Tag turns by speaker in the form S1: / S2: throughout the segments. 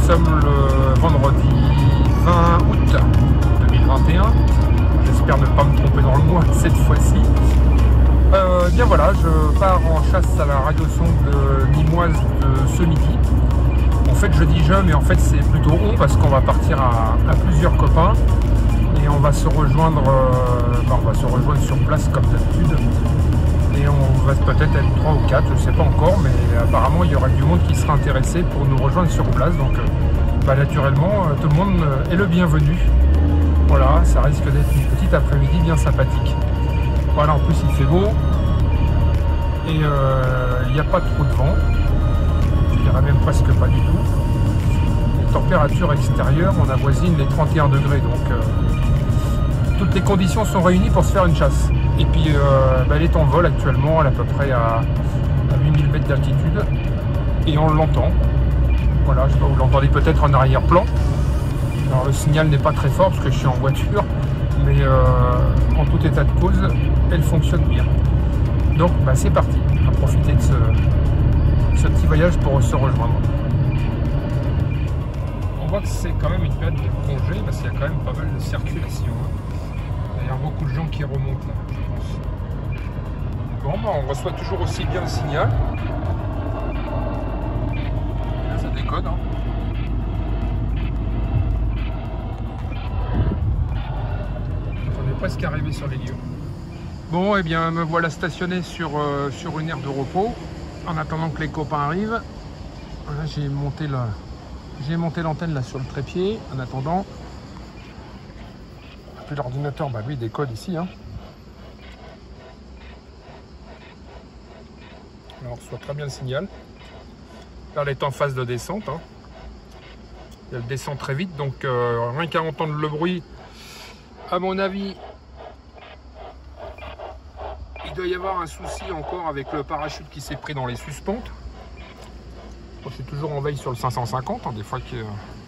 S1: sommes le vendredi 20 août 2021. J'espère ne pas me tromper dans le mois cette fois-ci. Bien voilà, je pars en chasse à la radiosonde nîmoise de ce midi. En fait, je dis je, mais en fait c'est plutôt on, parce qu'on va partir à plusieurs copains et on va se rejoindre, sur place comme d'habitude. Et on va peut-être être 3 ou 4, je ne sais pas encore, mais apparemment il y aura du monde qui sera intéressé pour nous rejoindre sur place. Donc naturellement, tout le monde est le bienvenu. Voilà, ça risque d'être une petite après-midi bien sympathique. Voilà, en plus il fait beau et il n'y a pas trop de vent. Je dirais même presque pas du tout. Les températures extérieures, on avoisine les 31 degrés. Donc toutes les conditions sont réunies pour se faire une chasse. Et puis elle est en vol actuellement, elle est à peu près à 8000 mètres d'altitude. Et on l'entend. Voilà, je sais pas, vous l'entendez peut-être en arrière-plan. Alors le signal n'est pas très fort parce que je suis en voiture. Mais en tout état de cause, elle fonctionne bien. Donc c'est parti, on va profiter de ce petit voyage pour se rejoindre. On voit que c'est quand même une période de congé parce qu'il y a quand même pas mal de circulation. Il y a beaucoup de gens qui remontent là, je pense. Bon, on reçoit toujours aussi bien le signal. Et là, ça décode. On est presque arrivé sur les lieux. Bon, et bien, me voilà stationné sur une aire de repos. En attendant que les copains arrivent. Voilà, j'ai monté l'antenne là sur le trépied. En attendant. Puis l'ordinateur, lui, décode ici. Alors, on reçoit très bien le signal. Là, elle est en phase de descente. Elle descend très vite, donc rien qu'à entendre le bruit, à mon avis, il doit y avoir un souci encore avec le parachute qui s'est pris dans les suspentes. Je suis toujours en veille sur le 550. Des fois qu'il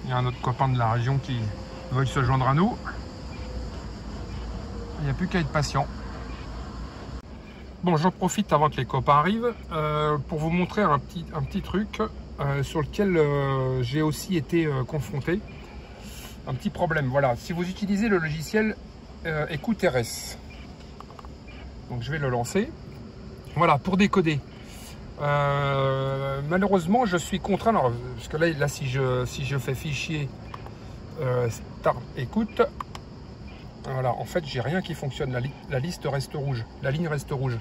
S1: y a un autre copain de la région qui veut se joindre à nous. Il n'y a plus qu'à être patient. Bon, j'en profite avant que les copains arrivent pour vous montrer un petit truc sur lequel j'ai aussi été confronté. Un petit problème. Voilà, si vous utilisez le logiciel Écoute RS, donc je vais le lancer. Voilà, pour décoder. Malheureusement, je suis contraint. Alors, parce que là si je fais fichier Start Écoute. Voilà, en fait, j'ai rien qui fonctionne. La liste reste rouge. La ligne reste rouge.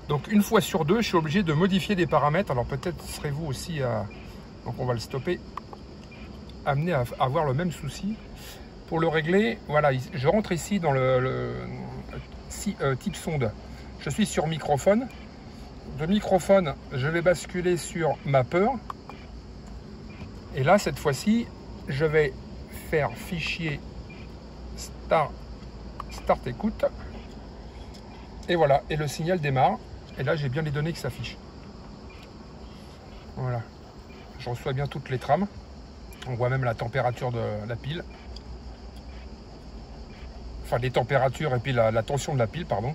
S1: Donc, une fois sur deux, je suis obligé de modifier des paramètres. Alors, peut-être serez-vous aussi à... Donc, on va le stopper. Amené à avoir le même souci. Pour le régler, voilà, je rentre ici dans le type sonde. Je suis sur microphone. De microphone, je vais basculer sur Mapper. Et là, cette fois-ci, je vais faire fichier Start Écoute. Et voilà, et le signal démarre. Et là, j'ai bien les données qui s'affichent. Voilà. Je reçois bien toutes les trames. On voit même la température de la pile. Enfin, les températures et puis la tension de la pile, pardon.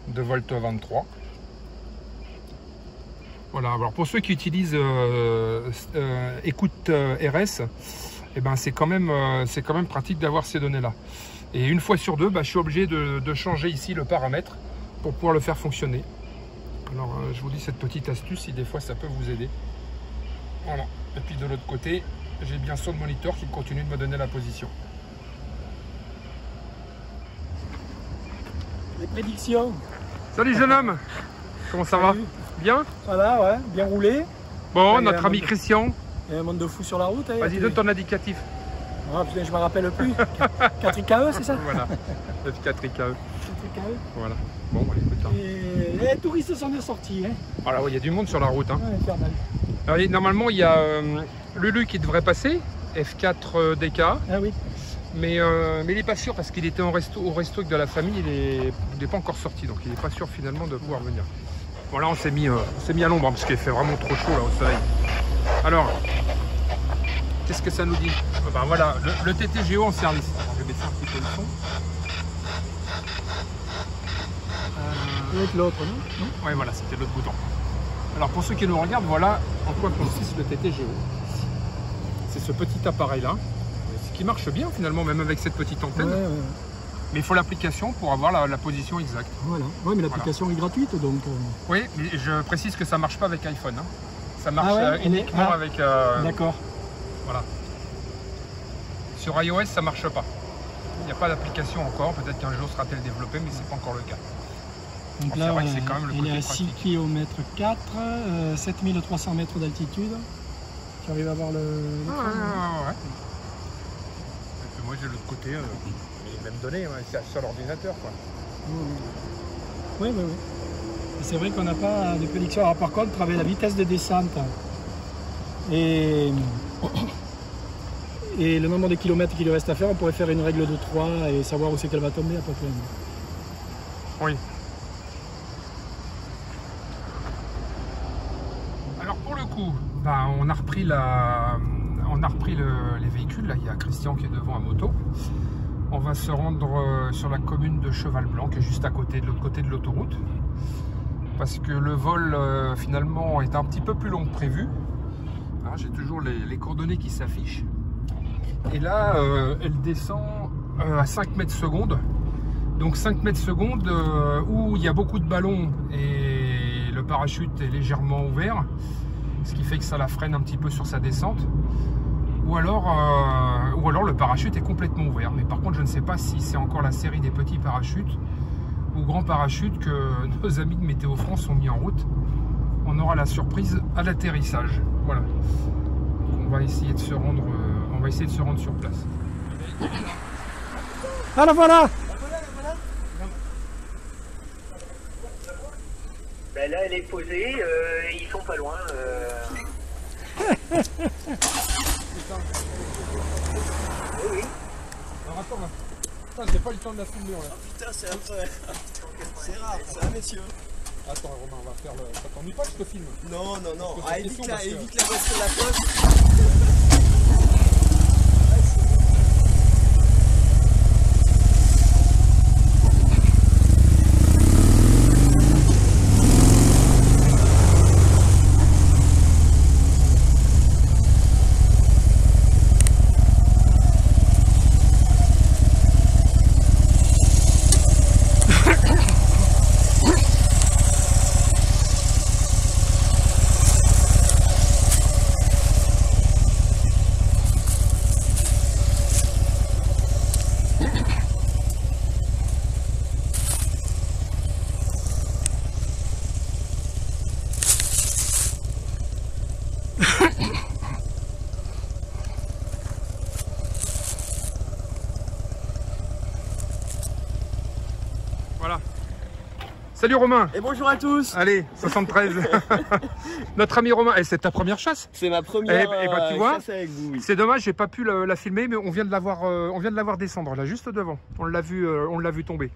S1: 2 volts 23. Voilà, alors pour ceux qui utilisent Écoute RS, eh ben c'est quand même pratique d'avoir ces données-là. Et une fois sur deux, je suis obligé de changer ici le paramètre pour pouvoir le faire fonctionner. Alors, je vous dis cette petite astuce, si des fois ça peut vous aider. Voilà. Et puis de l'autre côté, j'ai bien Sound Monitor qui continue de me donner la position.
S2: Les prédictions.
S1: Salut jeune homme. Comment ça va? Bien?
S2: Voilà, ouais, bien roulé.
S1: Bon, notre ami Christian.
S2: Il y a un monde de fou sur la route.
S1: Vas-y, donne ton indicatif.
S2: Ah, putain, je me rappelle plus. 4 IKE, c'est ça?
S1: Voilà, 4 IKE. 4
S2: IKE.
S1: Voilà. Bon, écoute.
S2: Et les touristes sont bien sortis.
S1: Voilà, il y a du monde sur la route.
S2: Ouais, infernal.
S1: Alors, normalement, il y a Lulu qui devrait passer, F4 DK.
S2: Ah oui.
S1: Mais il n'est pas sûr parce qu'il était au resto de la famille, il n'est pas encore sorti, donc il n'est pas sûr finalement de pouvoir venir. Voilà, on s'est mis à l'ombre parce qu'il fait vraiment trop chaud là au soleil. Alors, qu'est-ce que ça nous dit? Voilà, le TTGO en service. Je vais baisser un petit peu le son.
S2: Avec l'autre, non?
S1: Oui, voilà, c'était l'autre bouton. Alors pour ceux qui nous regardent, voilà en quoi consiste le TTGO. ce petit appareil là, ce qui marche bien finalement, même avec cette petite antenne.
S2: Ouais.
S1: Mais il faut l'application pour avoir la position exacte.
S2: Voilà. Ouais, mais l'application est gratuite, donc.
S1: Oui, mais je précise que ça marche pas avec iPhone. Hein. Ça marche uniquement avec.
S2: D'accord.
S1: Voilà. Sur iOS, ça marche pas. Il n'y a pas d'application encore. Peut-être qu'un jour sera-t-elle développée, mais c'est pas encore le cas.
S2: Donc
S1: là,
S2: là,
S1: c'est quand même le
S2: il
S1: côté
S2: est à 6
S1: pratique.
S2: km 4, 7300 mètres d'altitude. Tu arrives à voir le.
S1: Ouais. Et puis moi j'ai l'autre côté, les mêmes données, c'est sur l'ordinateur quoi.
S2: Oui. C'est vrai qu'on n'a pas de prédiction. Alors par contre, avec la vitesse de descente et le nombre de kilomètres qu'il lui reste à faire, on pourrait faire une règle de 3 et savoir où c'est qu'elle va tomber à peu près.
S1: Oui. Alors pour le coup, on a repris les véhicules. Là, il y a Christian qui est devant à moto. On va se rendre sur la commune de Cheval-Blanc, qui est juste à côté, de l'autre côté de l'autoroute. Parce que le vol, finalement, est un petit peu plus long que prévu. J'ai toujours les coordonnées qui s'affichent. Et là, elle descend à 5 mètres secondes. Donc 5 mètres secondes où il y a beaucoup de ballons et le parachute est légèrement ouvert. Ce qui fait que ça la freine un petit peu sur sa descente. Ou alors le parachute est complètement ouvert. Mais par contre, je ne sais pas si c'est encore la série des petits parachutes ou grands parachutes que nos amis de Météo France ont mis en route. On aura la surprise à l'atterrissage. Voilà. On va essayer de se rendre, sur place.
S2: Ah la voilà.
S3: Ben là, elle est posée, ils sont pas loin. Oui.
S1: Alors attends là. Putain, j'ai pas eu le temps de la filmer là.
S4: Oh putain, c'est un peu. C'est rare, ça, messieurs.
S1: Attends, Romain, on va faire le. Ça t'ennuie pas que je te filme?
S4: Non.
S1: pose
S4: Ah,
S1: une question parce que-
S4: évite la voix sur la poste.
S1: Voilà. Salut Romain.
S4: Et bonjour à tous.
S1: Allez, 73. Notre ami Romain. Et c'est ta première chasse?
S4: C'est ma première
S1: tu vois,
S4: chasse avec vous. Oui.
S1: C'est dommage, j'ai pas pu la filmer, mais on vient de la voir descendre là, juste devant. On l'a vu tomber.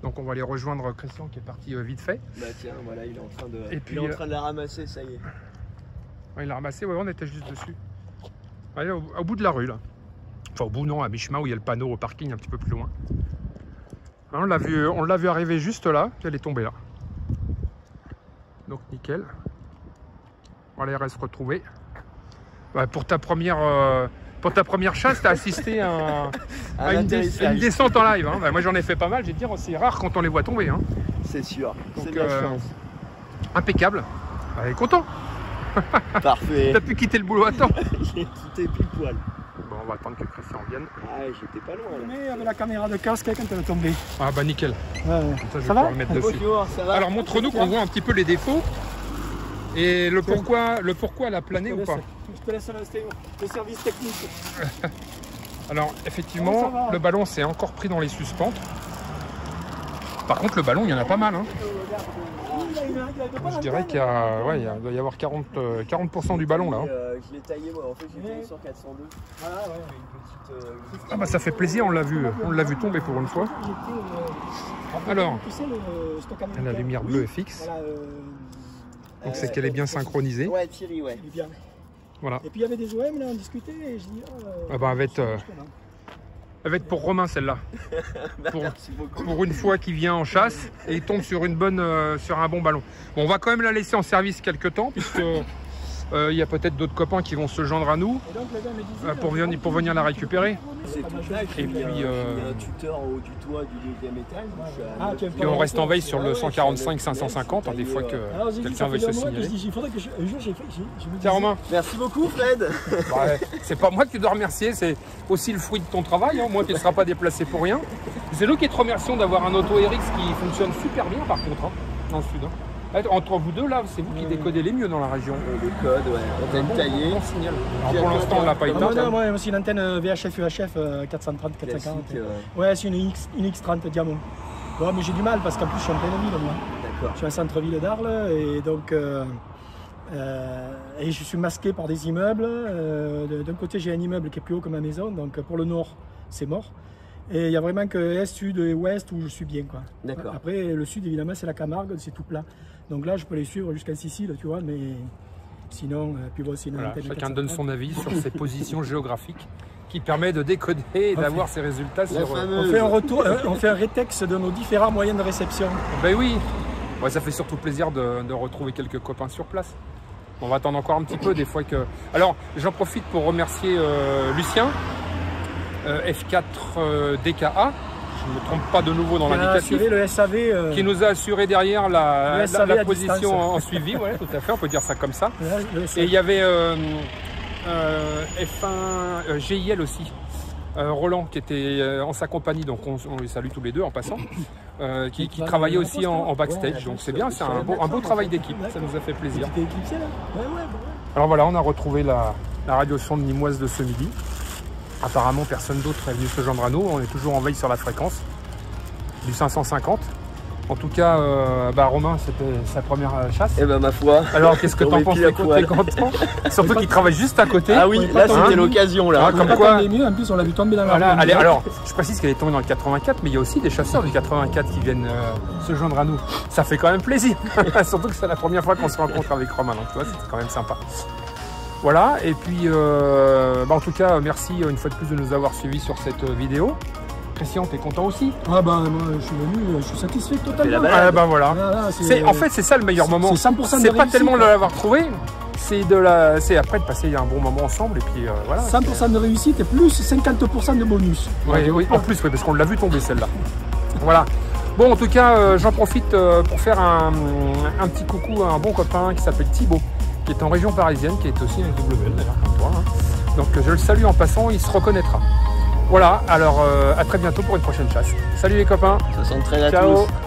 S1: Donc on va aller rejoindre Christian qui est parti vite fait.
S4: Bah tiens, voilà, il est en train de,
S1: Et puis,
S4: il est en train de la ramasser, ça y est.
S1: Ouais, il l'a ramassé, ouais, on était juste dessus. Allez, au bout de la rue là. Enfin au bout non, à mi-chemin où il y a le panneau au parking un petit peu plus loin. On l'a vu arriver juste là, puis elle est tombée là. Donc nickel. On va aller reste retrouver. Ouais, pour ta première chasse, tu as assisté à une descente en live. Hein. Bah, moi j'en ai fait pas mal, j'ai dire, c'est rare quand on les voit tomber. Hein.
S4: C'est sûr,
S1: Donc,
S4: c'est de la chance.
S1: Impeccable. Elle est content.
S4: Parfait.
S1: T'as pu quitter le boulot à temps.
S4: J'ai quitté pile poil.
S1: Bon, on va attendre que Christian vienne.
S4: Ah, j'étais pas loin là.
S2: Mais avec la caméra de casque quand elle est tombée.
S1: Ah bah nickel.
S2: Ouais.
S1: Comme ça, je vais
S2: Ça va
S1: pouvoir le mettre dessus.
S4: Bonjour, ça va?
S1: Alors montre-nous qu'on voit un petit peu les défauts et le pourquoi elle a plané ou pas.
S2: Je te laisse le service technique.
S1: Alors
S2: Oh,
S1: effectivement,
S2: ça va.
S1: le ballon s'est encore pris dans les suspentes. Par contre, le ballon, il y en a pas mal. Hein. Je dirais qu'il doit y avoir 40% du ballon là. Hein.
S4: Je l'ai taillé moi, en fait j'ai taillé sur 402.
S2: Voilà, ouais.
S4: Une petite.
S1: Ah bah ça fait plaisir, on l'a vu tomber pour une fois. Alors,
S2: Tu sais, le stock américain.
S1: la lumière bleue est fixe.
S2: Voilà,
S1: Donc c'est qu'elle est bien synchronisée.
S4: Ouais, Thierry, ouais.
S2: il est bien.
S1: Voilà.
S2: Et puis il y avait des OM, là, on discutait, et je dis...
S1: Ah bah, elle va être pour Romain celle-là.
S4: Merci beaucoup.
S1: Pour une fois qu'il vient en chasse et il tombe sur un bon ballon. Bon, on va quand même la laisser en service quelques temps puisque Il y a peut-être d'autres copains qui vont se joindre à nous
S2: Et donc, le gars me disait,
S1: pour venir la récupérer.
S4: C'est tout ça.
S1: Et puis,
S4: il y a un tuteur au haut du toit du deuxième étage.
S1: Et on reste en veille sur le 145-550, des fois que
S2: Alors, j'ai dit,
S1: quelqu'un
S2: ça
S1: veuille
S2: fait
S1: se
S2: 2 mois que je
S1: signaler.
S2: dis, il faudrait que un jour, je me
S1: Tiens Romain,
S4: Merci beaucoup Fred.
S1: ouais, c'est pas moi que tu dois remercier, c'est aussi le fruit de ton travail, hein. Moi qui ne sera pas déplacé pour rien. C'est nous qui te remercions d'avoir un auto RX qui fonctionne super bien par contre, hein, dans le sud. Hein. Entre vous deux là, c'est vous qui décodez les mieux dans la région.
S4: Le code, ouais. Antenne taillée.
S1: Bon signal. Alors pour l'instant on l'a pas éteint.
S2: Non, moi aussi une antenne VHF UHF 430, 440. Ouais, c'est une X30 diamant. Bon, mais j'ai du mal parce qu'en plus je suis en pleine ville, moi.
S4: D'accord.
S2: Je suis en centre-ville d'Arles et donc et je suis masqué par des immeubles. D'un côté j'ai un immeuble qui est plus haut que ma maison, donc pour le nord c'est mort. Et il y a vraiment que est, sud et ouest où je suis bien, quoi.
S4: D'accord.
S2: Après le sud évidemment c'est la Camargue, c'est tout plat. Donc là je peux les suivre jusqu'à Sicile, tu vois, mais sinon puis bon, sinon
S1: Voilà, chacun donne son avis sur ses positions géographiques qui permet de décoder et d'avoir ses résultats sur...
S2: On fait un retour, on fait un rétex de nos différents moyens de réception.
S1: Ben oui, ouais, ça fait surtout plaisir de retrouver quelques copains sur place. On va attendre encore un petit peu des fois que... Alors j'en profite pour remercier Lucien, F4 DKA, je ne me trompe pas de nouveau dans l'indicatif,
S2: le SAV,
S1: qui nous a assuré derrière la
S2: SAV à
S1: position
S2: distance.
S1: en suivi, ouais, tout à fait, on peut dire ça comme ça.
S2: le SAV.
S1: Et il y avait F1 GIL aussi, Roland qui était en sa compagnie, donc on les salue tous les deux en passant, qui travaillait aussi en backstage, donc c'est bien, c'est un beau travail d'équipe, ça nous a fait plaisir.
S2: T'es éclipsé là? Ouais.
S1: Alors voilà, on a retrouvé la radio sonde nîmoise de ce midi. Apparemment personne d'autre est venu se joindre à nous, on est toujours en veille sur la fréquence du 550. En tout cas, Romain, c'était sa première chasse.
S4: Eh ben ma foi.
S1: Alors qu'est-ce que t'en penses? T'es content? Surtout qu'il travaille juste à côté.
S4: Ah oui, là c'était l'occasion là.
S1: Ah, comme quoi.
S2: Mieux, en plus on l'a vu tomber dans la
S1: Voilà,
S2: rue.
S1: allez, alors, je précise qu'elle est tombée dans le 84, mais il y a aussi des chasseurs du 84 qui viennent se joindre à nous. Ça fait quand même plaisir. Surtout que c'est la première fois qu'on se rencontre avec Romain, donc tu vois, c'était quand même sympa. Voilà, et puis en tout cas, merci une fois de plus de nous avoir suivis sur cette vidéo. Christian, t'es content aussi?
S2: Ah bah moi je suis venu, je suis satisfait totalement.
S1: Ah bah voilà.
S2: Là,
S1: En fait, c'est ça le meilleur moment.
S2: C'est 100% de
S1: C'est pas
S2: réussite,
S1: tellement de
S2: quoi.
S1: l'avoir trouvé, c'est après de passer un bon moment ensemble et puis voilà.
S2: 100% de réussite et plus 50% de bonus.
S1: Oui, en plus, oui, parce qu'on l'a vu tomber celle-là. Voilà. Bon, en tout cas, j'en profite pour faire un petit coucou à un bon copain qui s'appelle Thibaut, qui est en région parisienne, qui est aussi un WL d'ailleurs comme toi. Hein. Donc je le salue en passant, il se reconnaîtra. Voilà, alors à très bientôt pour une prochaine chasse. Salut les copains.
S4: Ça s'entraîne à
S1: Ciao.
S4: tous.